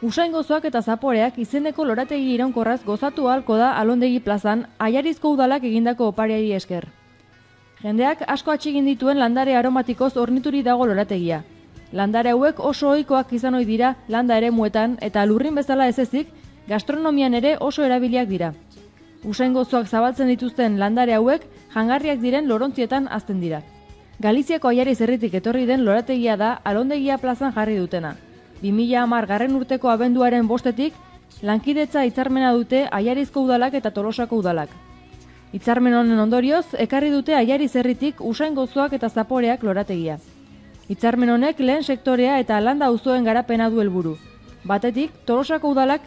Usain gozoak eta zaporeak izeneko lorategi iraunkorraz gozatu ahalko da Alondegi plazan Aiarizko udalak egindako opariari esker. Jendeak asko atsegin dituen landare aromatikoz hornituri dago lorategia. Landare hauek oso ohikoak izan ohi dira landa eremuetan eta lurrin bezala ez ezik, gastronomian ere oso erabiliak dira. Usain gozoak zabaltzen dituzten landare hauek jangarriak diren lorontzietan hazten dira. Galiziako Aiariz herritik etorri den lorategia da Alondegia plazan jarri dutena. 2010 urteko abenduaren 5etik lankidetza hitzarmena dute Aiarizko udalak eta Tolosako udalak. Hitzarmen honen ondorioz, ekarri dute Aiariz herritik usain gozoak eta zaporeak lorategia. Hitzarmen honek lehen sektorea eta landa auzoen garapena du helburu. Batetik, Tolosako udalak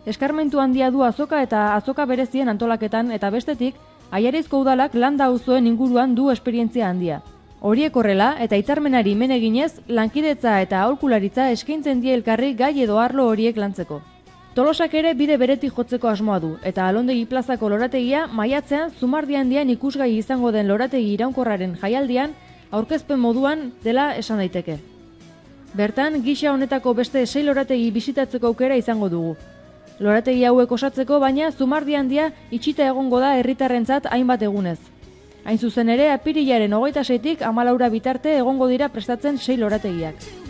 eskarmentu handia du azoka eta azoka berezien antolaketan eta bestetik, Aiarizko udalak landa auzoen inguruan du esperientzia handia. Horiek horrela eta hitzarmenari men eginez, lankidetza eta aholkularitza eskaintzen die elkarri gai edo arlo horiek lantzeko. Tolosak ere bide beretik jotzeko asmoa du eta Alondegi plazako lorategia maiatzean Zumardiandian ikusgai izango den lorategi iraunkorraren jaialdian aurkezpen moduan dela esan daiteke. Bertan, gisa honetako beste 6 lorategi bisitatzeko aukera izango dugu. Lorategi hauek osatzeko baina Zumardiandia itxita egongo da herritarrentzat hainbat egunez. Hain zuzen ere, apirilaren 26tik 14 bitarte egongo dira prestatzen 6 lorategiak.